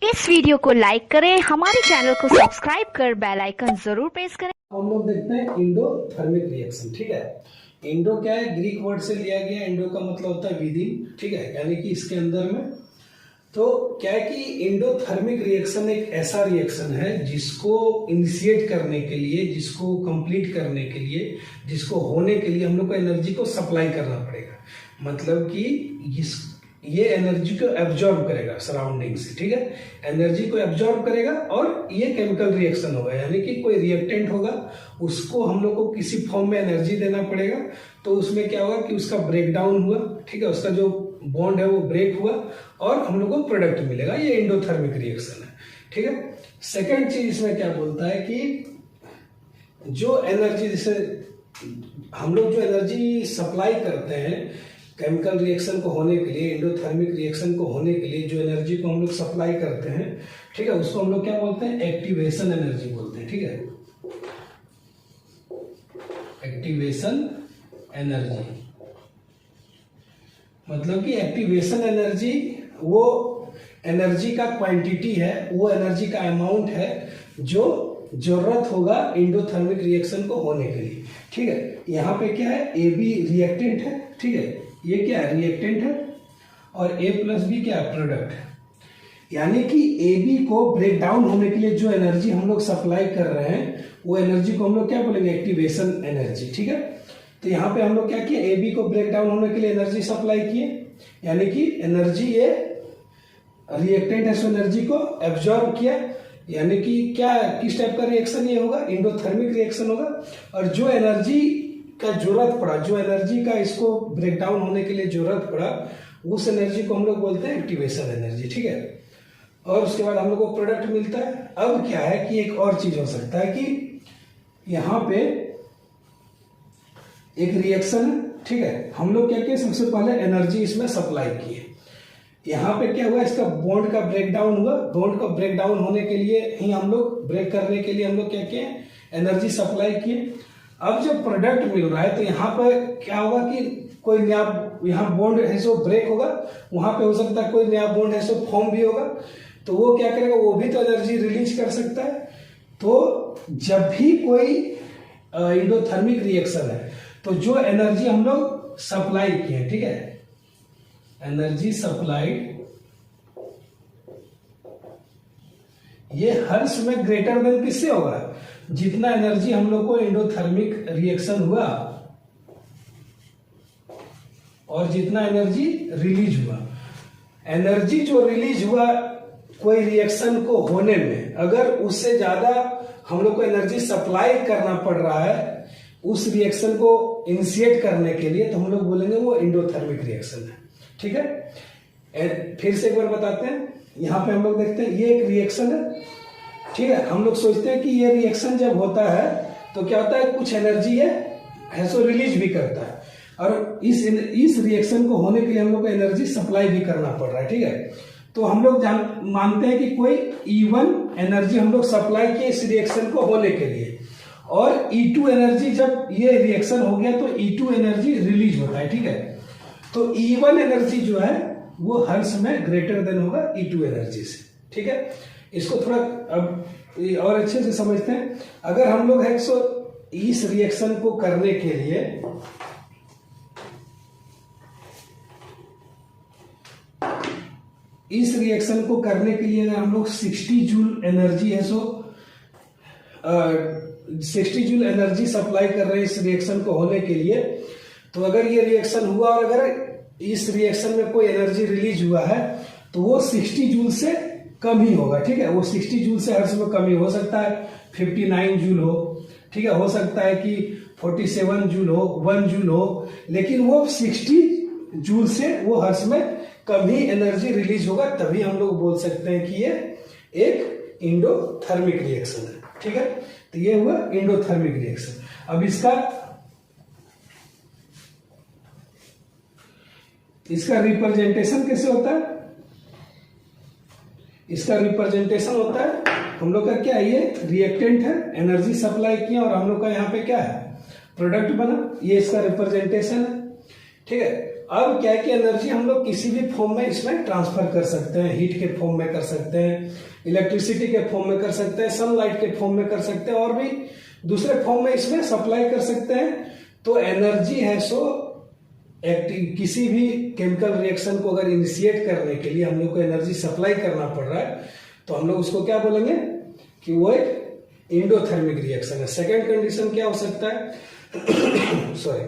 इस वीडियो को लाइक करें, हमारे चैनल को सब्सक्राइब कर बेल आइकन जरूर प्रेस करें। हम लोग देखते हैं इंडोथर्मिक रिएक्शन। ठीक है, इंडो क्या है, ग्रीक वर्ड से लिया गया। इंडो का मतलब होता है विद इन, ठीक है, यानी कि इसके अंदर में। तो क्या है कि इंडोथर्मिक रिएक्शन एक ऐसा रिएक्शन है जिसको इनिशिएट करने के लिए, जिसको कंप्लीट करने के लिए, जिसको होने के लिए हम लोग को एनर्जी को सप्लाई करना पड़ेगा। मतलब कि ये एनर्जी को एब्जॉर्ब करेगा सराउंडिंग से, ठीक है, एनर्जी को एब्जॉर्ब करेगा और ये केमिकल रिएक्शन होगा, यानी कि कोई रिएक्टेंट होगा, उसको हम लोग को किसी फॉर्म में एनर्जी देना पड़ेगा। तो उसमें क्या होगा कि उसका ब्रेक डाउन हुआ, ठीक है, उसका जो बॉन्ड है वो ब्रेक हुआ और हम लोग को प्रोडक्ट मिलेगा। ये इंडोथर्मिक रिएक्शन है, ठीक है। सेकेंड चीज इसमें क्या बोलता है कि जो एनर्जी, जैसे हम लोग जो एनर्जी सप्लाई करते हैं केमिकल रिएक्शन को होने के लिए, इंडोथर्मिक रिएक्शन को होने के लिए जो एनर्जी को हम लोग सप्लाई करते हैं, ठीक है, उसको हम लोग क्या बोलते हैं, एक्टिवेशन एनर्जी बोलते हैं, ठीक है, एक्टिवेशन एनर्जी। मतलब कि एक्टिवेशन एनर्जी वो एनर्जी का क्वांटिटी है, वो एनर्जी का अमाउंट है जो जरूरत होगा इंडोथर्मिक रिएक्शन को होने के लिए, ठीक है। यहाँ पे क्या है, ए बी रिएक्टेंट है, ठीक है, ये क्या है, रिएक्टेंट है, और ए प्लस बी क्या है, प्रोडक्ट है। यानी कि ए बी को ब्रेक डाउन होने के लिए जो एनर्जी हम लोग सप्लाई कर रहे हैं, वो एनर्जी को हम लोग क्या बोलेंगे, एक्टिवेशन एनर्जी, ठीक है। तो यहाँ पे हम लोग क्या किए, ए बी को ब्रेक डाउन होने के लिए एनर्जी सप्लाई किए, यानी कि एनर्जी, ये रिएक्टेंट है, सो एनर्जी को एब्जॉर्ब किया, यानी कि क्या, किस टाइप का रिएक्शन ये होगा, इंडोथर्मिक रिएक्शन होगा। और जो एनर्जी का जरूरत पड़ा, जो एनर्जी का इसको ब्रेक डाउन होने के लिए जरूरत पड़ा, उस एनर्जी को हम लोग बोलते हैं एक्टिवेशन एनर्जी, ठीक है। और उसके बाद हम लोग को प्रोडक्ट मिलता है। अब क्या है कि एक और चीज हो सकता है कि यहाँ पे एक रिएक्शन है, ठीक है, हम लोग क्या किए, सबसे पहले एनर्जी इसमें सप्लाई किए। यहाँ पे क्या हुआ, इसका बॉन्ड का ब्रेक डाउन हुआ। बॉन्ड का ब्रेक डाउन होने के लिए ही हम लोग, ब्रेक करने के लिए हम लोग क्या किए, एनर्जी सप्लाई किए। अब जब प्रोडक्ट मिल रहा है तो यहाँ पर क्या होगा कि कोई नया, यहाँ बॉन्ड है सो ब्रेक होगा, वहां पे हो सकता है कोई नया बॉन्ड है सो फॉर्म भी होगा। तो वो क्या करेगा, वो भी तो एनर्जी रिलीज कर सकता है। तो जब भी कोई इंडोथर्मिक रिएक्शन है तो जो एनर्जी हम लोग सप्लाई किए, ठीक है, एनर्जी सप्लाइड, ये हर समय ग्रेटर देन किससे होगा, जितना एनर्जी हम लोग को इंडोथर्मिक रिएक्शन हुआ और जितना एनर्जी रिलीज हुआ। एनर्जी जो रिलीज हुआ कोई रिएक्शन को होने में, अगर उससे ज्यादा हम लोग को एनर्जी सप्लाई करना पड़ रहा है उस रिएक्शन को इनिशिएट करने के लिए, तो हम लोग बोलेंगे वो इंडोथर्मिक रिएक्शन है, ठीक है। फिर से एक बार बताते हैं, यहां पे हम लोग देखते हैं ये एक रिएक्शन है, ठीक है। हम लोग सोचते हैं कि ये रिएक्शन जब होता है तो क्या होता है, कुछ एनर्जी है सो रिलीज भी करता है, और इस रिएक्शन को होने के लिए हम लोग को एनर्जी सप्लाई भी करना पड़ रहा है, ठीक है। तो हम लोग मानते हैं कि कोई E1 एनर्जी हम लोग सप्लाई किए इस रिएक्शन को होने के लिए, और E2 एनर्जी, जब ये रिएक्शन हो गया तो E2 एनर्जी रिलीज होता है, ठीक है। तो E1 एनर्जी जो है वो हर समय ग्रेटर देन होगा E2 एनर्जी से, ठीक है। इसको थोड़ा अब और अच्छे से समझते हैं। अगर हम लोग है सो इस रिएक्शन को करने के लिए अगर हम लोग 60 जूल एनर्जी है सो 60 जूल एनर्जी सप्लाई कर रहे हैं इस रिएक्शन को होने के लिए, तो अगर ये रिएक्शन हुआ और अगर इस रिएक्शन में कोई एनर्जी रिलीज हुआ है तो वो 60 जूल से कम ही होगा, ठीक है। वो 60 जूल से हर समय कम ही हो सकता है, 59 जूल हो, ठीक है, हो सकता है कि 47 जूल हो, 1 जूल हो, लेकिन वो 60 जूल से वो हर समय कम ही एनर्जी रिलीज होगा। तभी हम लोग बोल सकते हैं कि ये एक इंडोथर्मिक रिएक्शन है, ठीक है। तो ये हुआ इंडोथर्मिक रिएक्शन। अब इसका रिप्रेजेंटेशन कैसे होता है, इसका रिप्रेजेंटेशन होता है, हम लोग का क्या है, ये रिएक्टेंट है, एनर्जी सप्लाई किया और हम लोग का यहाँ पे क्या है, प्रोडक्ट बना, ये इसका रिप्रेजेंटेशन है, ठीक है। अब क्या है कि एनर्जी हम लोग किसी भी फॉर्म में इसमें ट्रांसफर कर सकते हैं, हीट के फॉर्म में कर सकते हैं, इलेक्ट्रिसिटी के फॉर्म में कर सकते हैं, सनलाइट के फॉर्म में कर सकते हैं, और भी दूसरे फॉर्म में इसमें सप्लाई कर सकते हैं। तो एनर्जी है सो एक्टिव किसी भी केमिकल रिएक्शन को अगर इनिशिएट करने के लिए हम लोग को एनर्जी सप्लाई करना पड़ रहा है तो हम लोग उसको क्या बोलेंगे कि वो एक एंडोथर्मिक रिएक्शन है। सेकेंड कंडीशन क्या हो सकता है सॉरी,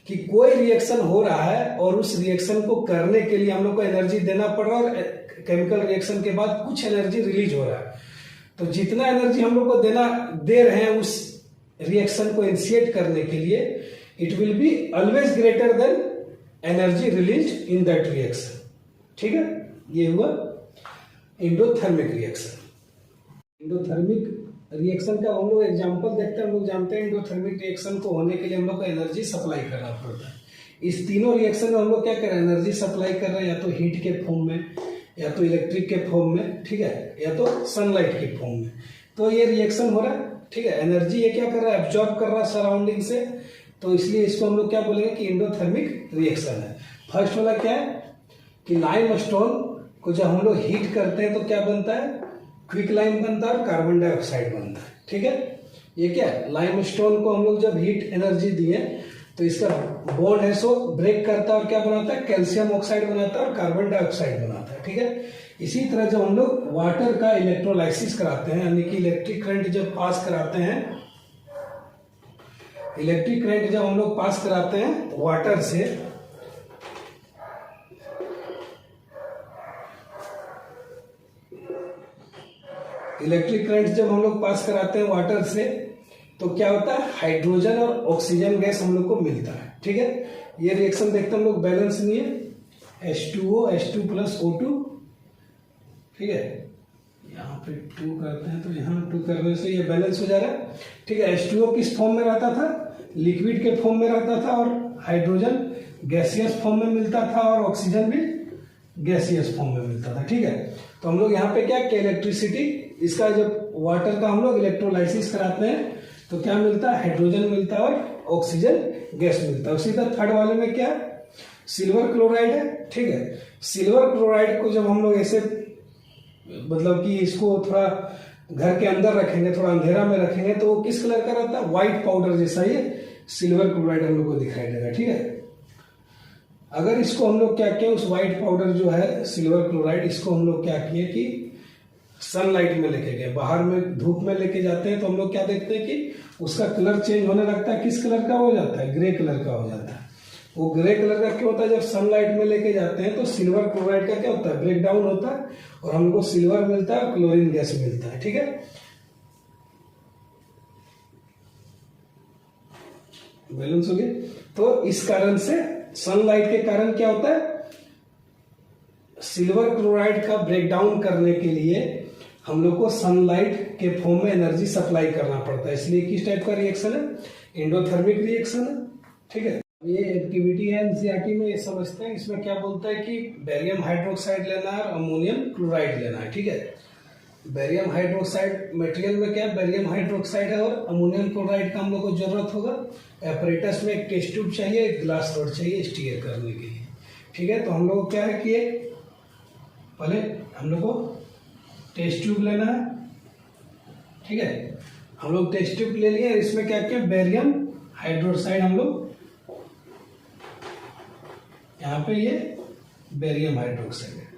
कि कोई रिएक्शन हो रहा है और उस रिएक्शन को करने के लिए हम लोग को एनर्जी देना पड़ रहा है और केमिकल रिएक्शन के बाद कुछ एनर्जी रिलीज हो रहा है। तो जितना एनर्जी हम लोग को दे रहे हैं उस रिएक्शन को इनिशिएट करने के लिए, it will be always greater than energy release in that reaction. ठीक है, ये हुआ एंडोथर्मिक रिएक्शन। एंडोथर्मिक रिएक्शन का हम लोग एग्जांपल देखते हैं। हम लोग जानते हैं एंडोथर्मिक रिएक्शन को होने के लिए हम लोग को एनर्जी सप्लाई करना पड़ता है। इस तीनों रिएक्शन में हम लोग क्या कर रहे हैं, एनर्जी सप्लाई कर रहे हैं, या तो हीट के फॉर्म में, या तो इलेक्ट्रिक के फॉर्म में, ठीक है, या तो सनलाइट के फॉर्म में। तो ये रिएक्शन हो रहा है, ठीक है, एनर्जी ये क्या कर रहा है, एब्जॉर्ब कर रहा है सराउंडिंग से, तो इसलिए इसको हम लोग क्या बोलेंगे कि एंडोथर्मिक रिएक्शन है। फर्स्ट वाला क्या है कि लाइम स्टोन को जब हम लोग हीट करते हैं तो क्या बनता है, क्विक लाइम बनता है और कार्बन डाइऑक्साइड बनता है। ठीक है, ये क्या है, लाइम स्टोन को हम लोग जब हीट एनर्जी दिए तो इसका बॉन्ड है सो ब्रेक करता है और क्या बनाता है, कैल्शियम ऑक्साइड बनाता है और कार्बन डाइऑक्साइड बनाता है। ठीक है, इसी तरह जब हम लोग वाटर का इलेक्ट्रोलाइसिस कराते हैं, यानी कि इलेक्ट्रिक करंट जब पास कराते हैं, इलेक्ट्रिक करंट जब हम लोग पास कराते हैं वाटर से, इलेक्ट्रिक करंट जब हम लोग पास कराते हैं वाटर से तो क्या होता है, हाइड्रोजन और ऑक्सीजन गैस हम लोग को मिलता है। ठीक है, ये रिएक्शन देखते हैं हम लोग, बैलेंस नहीं है, H2O H2 प्लस O2, ठीक है, यहाँ पे 2 करते हैं तो यहाँ 2 करने से ये बैलेंस हो जा रहा है। ठीक है, H2O किस फॉर्म में रहता था, लिक्विड के फॉर्म में रहता था, और हाइड्रोजन गैसियस फॉर्म में मिलता था, और ऑक्सीजन भी गैसियस फॉर्म में मिलता था। ठीक है, तो हम लोग यहाँ पे क्या कि इलेक्ट्रिसिटी, इसका जब वाटर का हम लोग इलेक्ट्रोलाइसिस कराते हैं तो क्या मिलता है, हाइड्रोजन मिलता है और ऑक्सीजन गैस मिलता है। उसी तरह थर्ड वाले में क्या, सिल्वर क्लोराइड है। ठीक है, सिल्वर क्लोराइड को जब हम लोग ऐसे मतलब कि इसको थोड़ा घर के अंदर रखेंगे, थोड़ा अंधेरा में रखेंगे, तो वो किस कलर का रहता है, व्हाइट पाउडर जैसा ये सिल्वर क्लोराइड हम लोग को दिखाई देगा। ठीक है, अगर इसको हम लोग क्या किए, उस व्हाइट पाउडर जो है सिल्वर क्लोराइड, इसको हम लोग क्या किए कि सनलाइट में लेके गए, बाहर में धूप में लेके जाते हैं तो हम लोग क्या देखते हैं कि उसका कलर चेंज होने लगता है। किस कलर का हो जाता है, ग्रे कलर का हो जाता है। वो ग्रे कलर का क्यों होता है, जब सनलाइट में लेके जाते हैं तो सिल्वर क्लोराइड का क्या होता है, ब्रेक डाउन होता है और हमको सिल्वर मिलता है और क्लोरीन गैस मिलता है। ठीक है, बैलेंस हो गया। तो इस कारण से सनलाइट के कारण क्या होता है, सिल्वर क्लोराइड का ब्रेकडाउन करने के लिए हम लोग को सनलाइट के फॉर्म में एनर्जी सप्लाई करना पड़ता है। इसलिए किस टाइप का रिएक्शन है, एंडोथर्मिक रिएक्शन है। ठीक है, ये एक्टिविटी है एनसीईआरटी में, ये समझते हैं। इसमें क्या बोलता है कि बेरियम हाइड्रोक्साइड लेना है और अमोनियम क्लोराइड लेना है। ठीक है, बेरियम हाइड्रोक्साइड मटेरियल में क्या है, बेरियम हाइड्रोक्साइड है और अमोनियम क्लोराइड का हम लोग को जरूरत होगा। एपरेटस में एक टेस्ट ट्यूब चाहिए, एक ग्लास रॉड चाहिए स्टीयर करने के लिए। ठीक है, तो हम लोग क्या है कि पहले हम लोग को टेस्ट ट्यूब लेना है। ठीक है, हम लोग टेस्ट ट्यूब ले लिए, इसमें क्या किया, बेरियम हाइड्रोक्साइड हम लोग यहाँ पे, ये बेरियम हाइड्रोक्साइड है।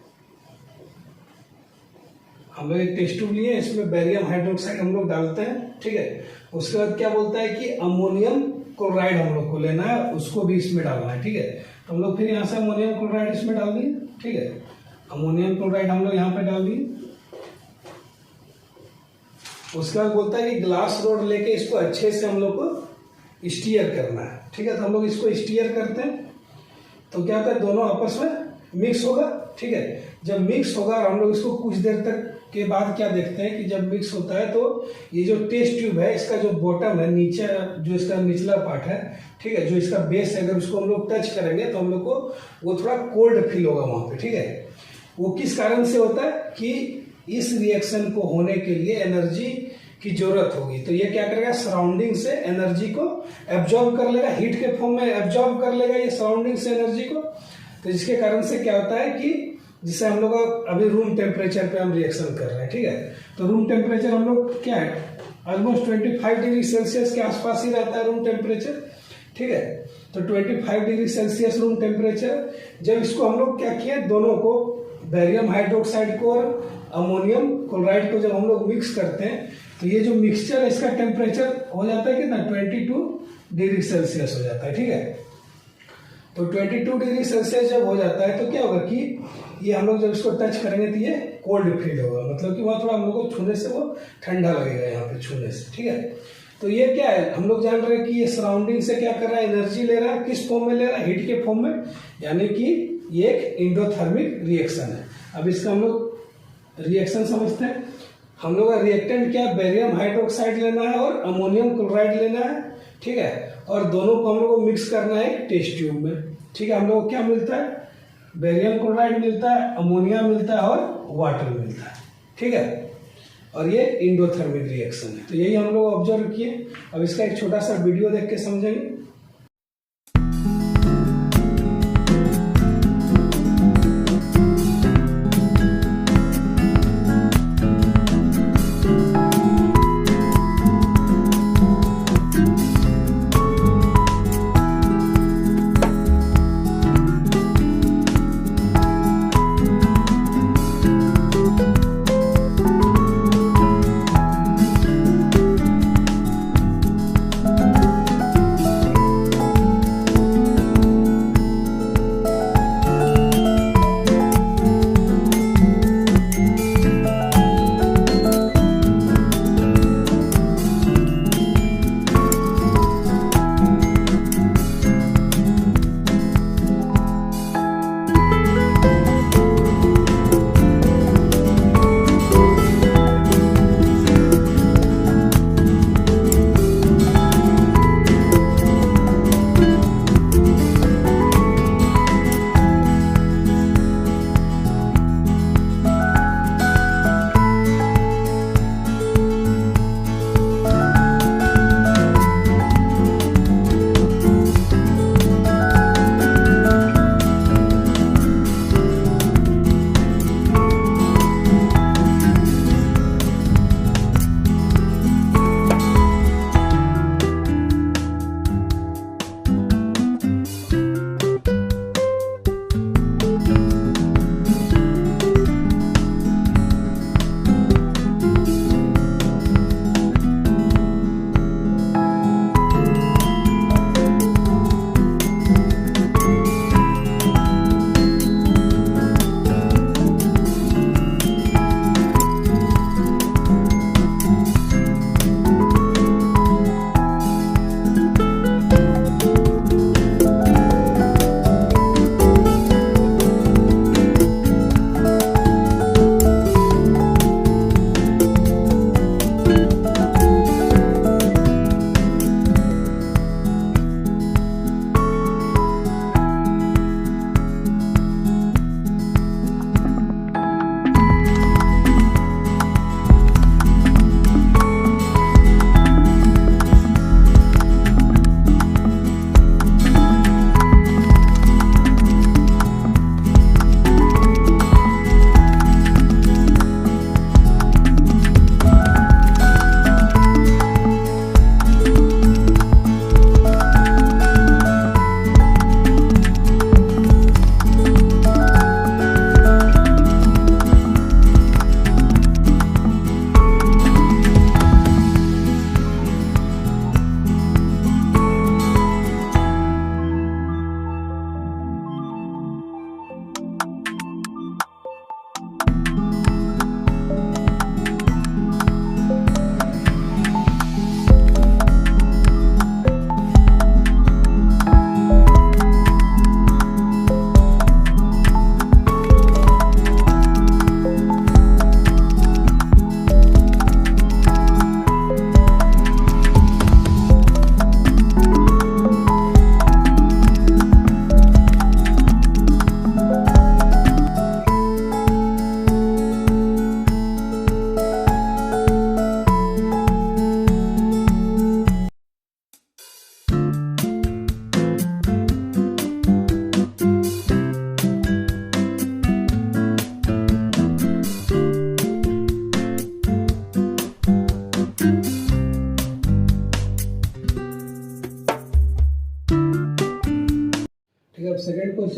हम लोग एक टेस्ट ट्यूब लिए, इसमें बेरियम हाइड्रोक्साइड हम लोग डालते हैं। ठीक है, उसके बाद क्या बोलता है कि अमोनियम क्लोराइड हम लोग को लेना है, उसको भी इसमें डालना है। ठीक है, तो हम लोग फिर यहाँ से अमोनियम क्लोराइड इसमें डाल दिए। ठीक है, अमोनियम क्लोराइड हम लोग यहाँ पे डाल दिए। उसके बाद बोलता है कि ग्लास रोड लेके इसको अच्छे से हम लोग को स्टीयर करना है। ठीक है, तो हम लोग इसको स्टीयर करते हैं तो क्या होता है, दोनों आपस में मिक्स होगा। ठीक है, जब मिक्स होगा और हम लोग इसको कुछ देर तक के बाद क्या देखते हैं कि जब मिक्स होता है तो ये जो टेस्ट ट्यूब है, इसका जो बॉटम है, नीचे जो इसका निचला पार्ट है, ठीक है, जो इसका बेस है, अगर उसको हम लोग टच करेंगे तो हम लोग को वो थोड़ा कोल्ड फील होगा वहां पे। ठीक है, वो किस कारण से होता है कि इस रिएक्शन को होने के लिए एनर्जी की जरूरत होगी, तो ये क्या करेगा, सराउंडिंग से एनर्जी को एब्जॉर्ब कर लेगा, हीट के फॉर्म में एब्जॉर्ब कर लेगा ये सराउंडिंग से एनर्जी को। तो जिसके कारण से क्या होता है कि जिसे हम लोग अभी रूम टेम्परेचर पे हम रिएक्शन कर रहे हैं, ठीक है। तो रूम टेम्परेचर हम लोग क्या है, ऑलमोस्ट 25 डिग्री सेल्सियस के आसपास ही रहता है रूम टेम्परेचर, ठीक है। तो 25 डिग्री सेल्सियस रूम टेम्परेचर, जब इसको हम लोग क्या किए, दोनों को बेरियम हाइड्रोक्साइड को और अमोनियम क्लोराइड को जब हम लोग मिक्स करते हैं, तो ये जो मिक्सचर है इसका टेम्परेचर हो जाता है कितना, 22 डिग्री सेल्सियस हो जाता है, ठीक है। तो 22 डिग्री सेल्सियस जब हो जाता है तो क्या होगा कि ये हम लोग जब इसको टच करेंगे तो ये कोल्ड फील होगा, मतलब कि वहाँ थोड़ा हम लोग को छूने से वो ठंडा लगेगा यहाँ पे छूने से, ठीक है। तो ये क्या है, हम लोग जान रहे हैं कि ये सराउंडिंग से क्या कर रहा है, एनर्जी ले रहा है, किस फॉर्म में ले रहा है, हीट के फॉर्म में, यानी कि ये एक इंडोथर्मिक रिएक्शन है। अब इसका हम लोग रिएक्शन समझते हैं। हम लोग का रिएक्टेंट क्या, बेरियम हाइड्रोक्साइड लेना है और अमोनियम क्लोराइड लेना है, ठीक है। और दोनों को हम लोग को मिक्स करना है एक टेस्ट ट्यूब में, ठीक है। हम लोग को क्या मिलता है, बेरियम क्लोराइड मिलता है, अमोनिया मिलता है और वाटर मिलता है, ठीक है। और ये इंडोथर्मिक रिएक्शन है। तो यही हम लोग ऑब्जर्व किए। अब इसका एक छोटा सा वीडियो देख के समझेंगे।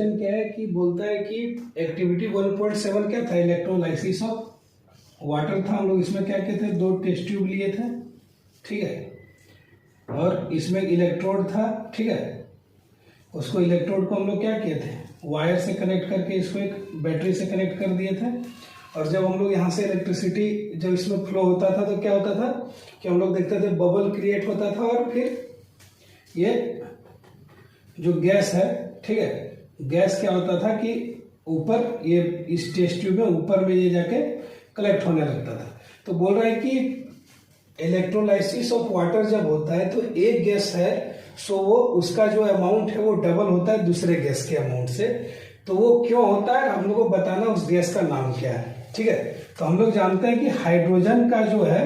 क्वेश्चन क्या है कि बोलता है कि एक्टिविटी 1.7 क्या था, इलेक्ट्रोलाइसिस ऑफ वाटर था। हम लोग इसमें क्या कहते थे, 2 टेस्ट ट्यूब लिए थे, ठीक है, और इसमें इलेक्ट्रोड था, ठीक है। उसको इलेक्ट्रोड को हम लोग क्या किए थे, वायर से कनेक्ट करके इसको एक बैटरी से कनेक्ट कर दिए थे। और जब हम लोग यहाँ से इलेक्ट्रिसिटी जब इसमें फ्लो होता था तो क्या होता था कि हम लोग देखते थे बबल क्रिएट होता था, और फिर ये जो गैस है, ठीक है, गैस क्या होता था कि ऊपर ये इस टेस्ट ट्यूब में ऊपर में ये जाके कलेक्ट होने लगता था। तो बोल रहा है कि इलेक्ट्रोलाइसिस ऑफ वाटर जब होता है तो एक गैस है सो वो उसका जो अमाउंट है वो डबल होता है दूसरे गैस के अमाउंट से। तो वो क्यों होता है, हम लोग को बताना उस गैस का नाम क्या है, ठीक है। तो हम लोग जानते हैं कि हाइड्रोजन का जो है,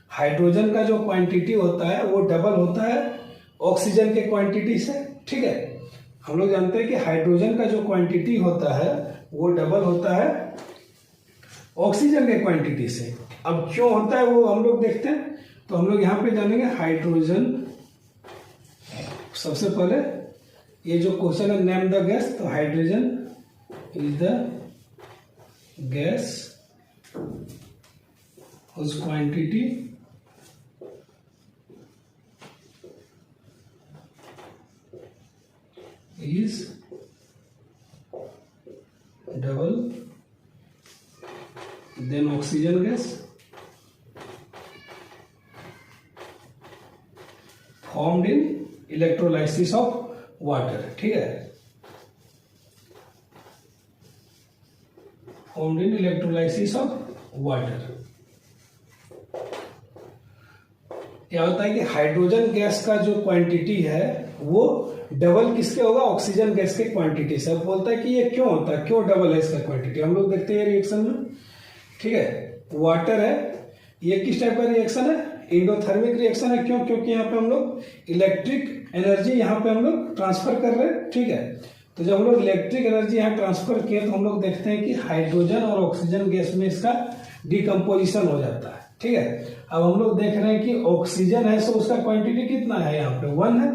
हाइड्रोजन का जो क्वांटिटी होता है वो डबल होता है ऑक्सीजन के क्वांटिटी से, ठीक है। हम लोग जानते हैं कि हाइड्रोजन का जो क्वांटिटी होता है वो डबल होता है ऑक्सीजन के क्वांटिटी से। अब क्यों होता है वो हम लोग देखते हैं। तो हम लोग यहाँ पे जानेंगे हाइड्रोजन। सबसे पहले ये जो क्वेश्चन है नेम द गैस, तो hydrogen is the gas whose quantity is double than oxygen gas formed in electrolysis of water, ठीक है, formed in electrolysis of water। क्या होता है कि हाइड्रोजन गैस का जो क्वांटिटी है वो डबल किसके होगा, ऑक्सीजन गैस के क्वांटिटी से। अब बोलता है कि ये क्यों होता है, क्यों डबल है इसका क्वांटिटी, हम लोग देखते हैं रिएक्शन में, ठीक है। वाटर है, ये किस टाइप का रिएक्शन है, एंडोथर्मिक रिएक्शन है। क्यों, क्योंकि यहाँ पे हम लोग इलेक्ट्रिक एनर्जी यहाँ पे हम लोग ट्रांसफर कर रहे हैं, ठीक है। तो जब हम लोग इलेक्ट्रिक एनर्जी यहाँ ट्रांसफर किए तो हम लोग देखते हैं कि हाइड्रोजन और ऑक्सीजन गैस में इसका डिकम्पोजिशन हो जाता है, ठीक है। अब हम लोग देख रहे हैं कि ऑक्सीजन है सो उसका क्वांटिटी कितना है, यहाँ पे 1 है,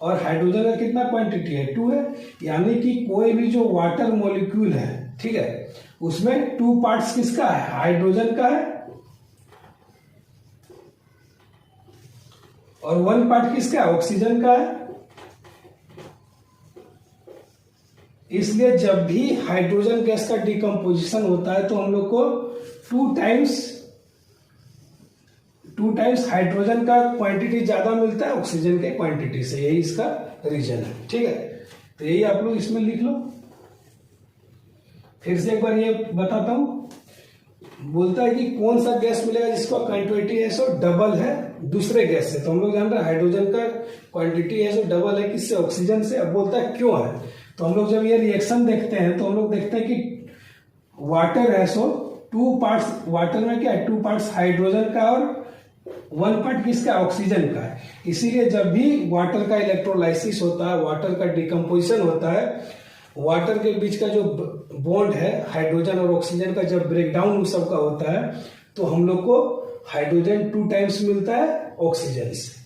और हाइड्रोजन का कितना क्वांटिटी है, 2 है। यानी कि कोई भी जो वाटर मॉलिक्यूल है, ठीक है, उसमें 2 पार्ट्स किसका है, हाइड्रोजन का है, और 1 पार्ट किसका है, ऑक्सीजन का है। इसलिए जब भी हाइड्रोजन गैस का डिकम्पोजिशन होता है तो हम लोग को 2 टाइम्स हाइड्रोजन का क्वांटिटी ज्यादा मिलता है ऑक्सीजन के क्वांटिटी से, यही इसका रीजन है, ठीक है। तो यही आप लोग इसमें लिख लो। फिर से एक बार ये बताता हूं, बोलता है कि कौन सा गैस मिलेगा जिसका क्वांटिटी है सो डबल है दूसरे गैस से। तो हम लोग जान रहे हैं हाइड्रोजन का क्वांटिटी है सो डबल है किससे, ऑक्सीजन से। अब बोलता है क्यों है, तो हम लोग जब ये रिएक्शन देखते हैं तो हम लोग देखते हैं कि वाटर है सो 2 पार्ट्स, वाटर में क्या है, 2 पार्ट्स हाइड्रोजन का और 1 पार्ट किसका, ऑक्सीजन का है। इसीलिए जब भी वाटर का इलेक्ट्रोलाइसिस होता है, वाटर का डिकम्पोजिशन होता है, वाटर के बीच का जो बॉन्ड है हाइड्रोजन और ऑक्सीजन का जब ब्रेकडाउन उस सबका होता है तो हम लोग को हाइड्रोजन 2 टाइम्स मिलता है ऑक्सीजन से।